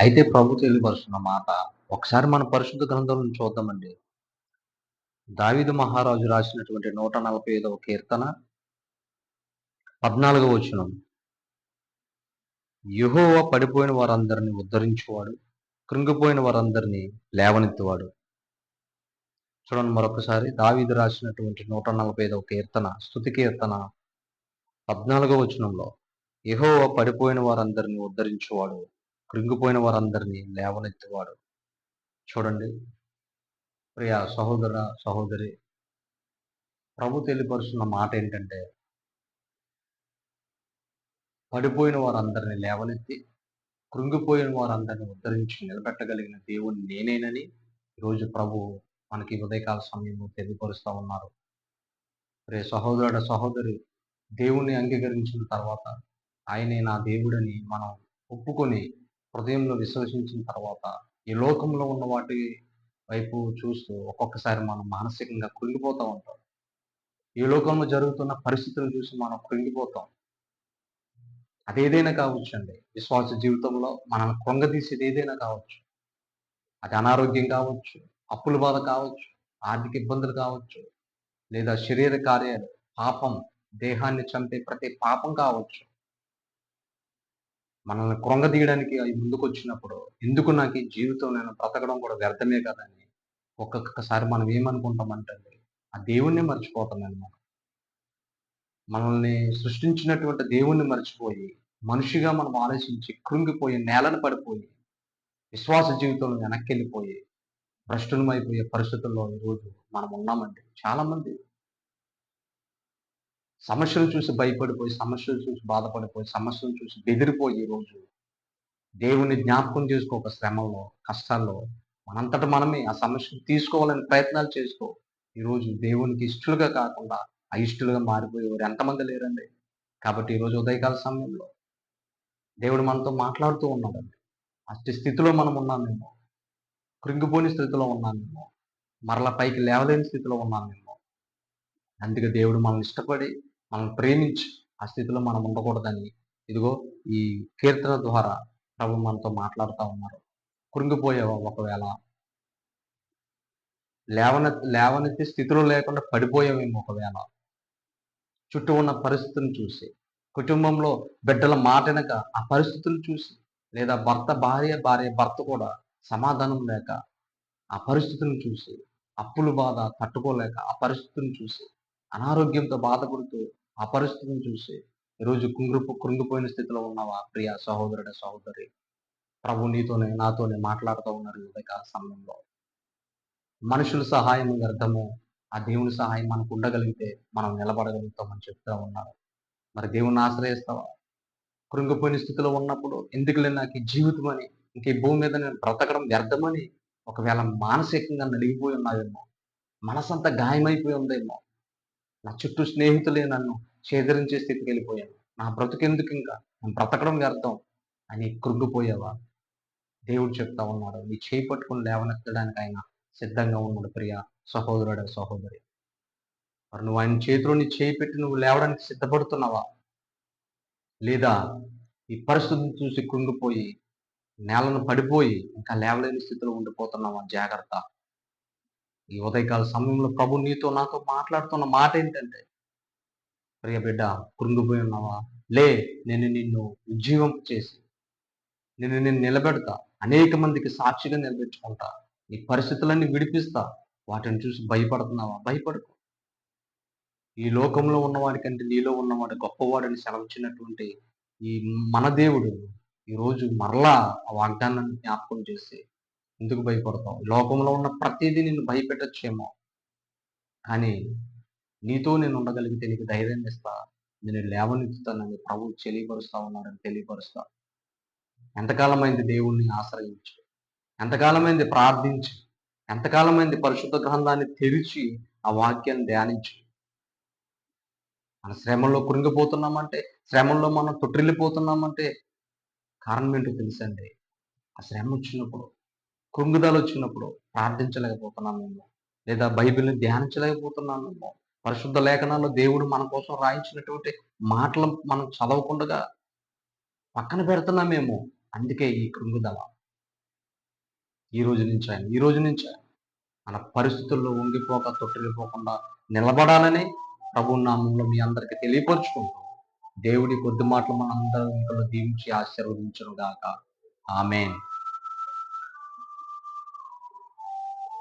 అయితే ప్రభు తెలియపరుస్తున్న మాట ఒకసారి మన పరిశుద్ధ గ్రంథంలో చూద్దామండి. దావీదు మహారాజు రాసినటువంటి 145వ కీర్తన 14వ వచనం. యెహోవా పడిపోయిన వారందరిని ఉద్ధరించువాడు, కృంగిపోయిన వారందరిని లేవనెత్తువాడు. చూడండి మరొకసారి దావీదు రాసినటువంటి 145వ కీర్తన, స్తుతి కీర్తన 14వ వచనంలో యెహోవా పడిపోయిన వారందరిని ఉద్ధరించువాడు, కృంగిపోయిన వారందరిని లేవనెత్తువాడు. చూడండి ప్రియ సహోదర సహోదరి, ప్రభు తెలియపరుస్తున్న మాట ఏంటంటే, పడిపోయిన వారందరిని లేవనెత్తి, కృంగిపోయిన వారందరిని ఉద్ధరించి నిలబెట్టగలిగిన దేవుడు నేనేనని ఈరోజు ప్రభు మనకి ఉదయకాల సమయంలో తెలియపరుస్తూ ఉన్నారు. రే సహోదరుడ సహోదరి, దేవుణ్ణి అంగీకరించిన తర్వాత ఆయనే నా దేవుడని మనం ఒప్పుకొని హృదయంలో విశ్వసించిన తర్వాత ఈ లోకంలో ఉన్న వాటి వైపు చూస్తూ ఒక్కొక్కసారి మనం మానసికంగా కృంగిపోతూ ఉంటాం. ఈ లోకంలో జరుగుతున్న పరిస్థితులను చూసి మనం కృంగిపోతాం. అదేదైనా కావచ్చండి. విశ్వాస జీవితంలో మనల్ని కృంగదీసేది ఏదైనా కావచ్చు. అది అనారోగ్యం కావచ్చు, అప్పుల బాధ కావచ్చు, ఆర్థిక ఇబ్బందులు కావచ్చు, లేదా శరీర కార్యాలు, పాపం, దేహాన్ని చంపే ప్రతి పాపం కావచ్చు. మనల్ని కృంగదీయడానికి అవి ముందుకొచ్చినప్పుడు, ఎందుకు నాకు ఈ జీవితం నేను బ్రతకడం కూడా వ్యర్థమే కదని ఒక్కొక్కసారి మనం ఏమనుకుంటామంటే ఆ దేవుణ్ణే మర్చిపోతామండి మనం. మనల్ని సృష్టించినటువంటి దేవుణ్ణి మర్చిపోయి, మనిషిగా మనం ఆలోచించి కృంగిపోయి, నేలను పడిపోయి, విశ్వాస జీవితంలో వెనక్కెళ్ళిపోయి, భ్రష్టులమైపోయే పరిస్థితుల్లో ఈరోజు మనం ఉన్నామండి. చాలామంది సమస్యలు చూసి భయపడిపోయి, సమస్యలు చూసి బాధపడిపోయి, సమస్యలు చూసి బెదిరిపోయి ఈరోజు దేవుణ్ణి జ్ఞాపకం చేసుకోక శ్రమల్లో, కష్టాల్లో మనంతట మనమే ఆ సమస్యను తీసుకోవాలని ప్రయత్నాలు చేస్తూ, ఈరోజు దేవునికి ఇష్టలుగా కాకుండా అయిష్టులుగా మారిపోయేవారు ఎంతమంది లేరండి. కాబట్టి ఈరోజు ఉదయకాల సమయంలో దేవుడు మనతో మాట్లాడుతూ ఉన్నాడండి. అట్టి స్థితిలో మనం ఉన్నామేమో, కృంగిపోని స్థితిలో ఉన్నామేమో, మరలా పైకి లేవలేని స్థితిలో ఉన్నామేమో. అందుకే దేవుడు మనల్ని ఇష్టపడి, మనల్ని ప్రేమించి, ఆ స్థితిలో మనం ఉండకూడదని ఇదిగో ఈ కీర్తన ద్వారా ప్రభు మనతో మాట్లాడుతా ఉన్నారు. కృంగిపోయావా ఒకవేళ, లేవనెత్తే స్థితిలో లేకుండా పడిపోయావేమో ఒకవేళ, చుట్టూ ఉన్న పరిస్థితిని చూసి, కుటుంబంలో బిడ్డల మాట వెనక ఆ పరిస్థితులు చూసి, లేదా భర్త భార్య, భార్య భర్త కూడా సమాధానం లేక ఆ పరిస్థితులను చూసి, అప్పుల బాధ తట్టుకోలేక ఆ పరిస్థితిని చూసి, అనారోగ్యంతో బాధపడుతూ ఆ పరిస్థితిని చూసి, ఈరోజు కృంగిపోయిన స్థితిలో ఉన్నావా ప్రియ సహోదరుడ సహోదరి? ప్రభు నీతోనే నాతోనే మాట్లాడుతూ ఉన్నారు ఈ ఉదయకాల సమయంలో. మనుషుల సహాయం వ్యర్థము, ఆ దేవుని సహాయం మనకు ఉండగలిగితే మనం నిలబడగలుగుతామని చెప్తా ఉన్నారు. మరి దేవుణ్ణి ఆశ్రయిస్తావా? కృంగిపోయిన స్థితిలో ఉన్నప్పుడు ఎందుకులే నాకు ఈ జీవితం అని, ఇంక ఈ భూమి మీద నేను బ్రతకడం వ్యర్థమని ఒకవేళ మానసికంగా నలిగిపోయి ఉన్నావేమో, మనసంతా గాయమైపోయి ఉందేమో, నా చుట్టూ స్నేహితులే నన్ను చేదరించే స్థితికి వెళ్ళిపోయాను, నా బ్రతుకెందుకు ఇంకా, నేను బ్రతకడం వ్యర్థం అని కృంగిపోయావా? దేవుడు చెప్తా ఉన్నాడు, నీ చేయి పట్టుకుని లేవనెత్తడానికి ఆయన సిద్ధంగా ఉన్నాడు ప్రియ సహోదరుడ సహోదరి. మరి నువ్వు ఆయన చేతిలో నీ చేయి పెట్టి నువ్వు లేవడానికి సిద్ధపడుతున్నావా? లేదా ఈ పరిస్థితిని చూసి కృంగిపోయి నేలను పడిపోయి ఇంకా లేవలేని స్థితిలో ఉండిపోతున్నావా? జాగ్రత్త. ఈ ఉదయకాల సమయంలో ప్రభు నీతో నాతో మాట్లాడుతున్న మాట ఏంటంటే, ప్రియ బిడ్డ, కృంగిపోయి ఉన్నావా? లే, నేను నిన్ను ఉజ్జీవం చేసి నేను నిలబెడతా. అనేక మందికి సాక్షిగా నిలబెట్టుకుంటా. ఈ పరిస్థితులన్నీ విడిపిస్తా. వాటిని చూసి భయపడుతున్నావా? భయపడకు. ఈ లోకంలో ఉన్నవాడి కంటే నీలో ఉన్నవాడు గొప్పవాడని సెలవిచ్చినటువంటి ఈ మన దేవుడు ఈరోజు మరలా ఆ వాగ్దానాన్ని జ్ఞాపకం చేసి ఎందుకు భయపడతావు? లోకంలో ఉన్న ప్రతీదీ నిన్ను భయపెట్టొచ్చేమో, కానీ నీతో నేను ఉండగలిగితే నీకు ధైర్యాన్ని ఇస్తా. నేను లేవనెత్తుతానని ప్రభువు తెలియపరుస్తా ఉన్నాడని తెలియపరుస్తా. ఎంతకాలమైంది దేవుణ్ణి ఆశ్రయించి, ఎంతకాలమైంది ప్రార్థించి, ఎంతకాలమైంది పరిశుద్ధ గ్రంథాన్ని తెరిచి ఆ వాక్యాన్ని ధ్యానించి. మన శ్రమల్లో కృంగిపోతున్నామంటే, శ్రమల్లో మనం తొట్టిల్లిపోతున్నామంటే కారణం ఏంటో తెలుసండి. ఆ శ్రమ వచ్చినప్పుడు, కృంగుదల వచ్చినప్పుడు ప్రార్థించలేకపోతున్నామేమో, లేదా బైబిల్‌ని ధ్యానించలేకపోతున్నామేమో, పరిశుద్ధ లేఖనాల్లో దేవుడు మన కోసం రాయించినటువంటి మాటలు మనం చదవకుండగా పక్కన పెడుతున్నామేమో. అందుకే ఈ కృంగుదల. ఈ రోజు నుంచి ఆయన మన పరిస్థితుల్లో ఉంగిపోక తొట్టిల్లిపోకుండా నిలబడాలని ప్రభు నామంలో మీ అందరికీ తెలియపరుచుకుంటాం. దేవుడి కొద్ది మాటలు మనందరం దీవించి ఆశీర్వదించును గాక. ఆమేన్.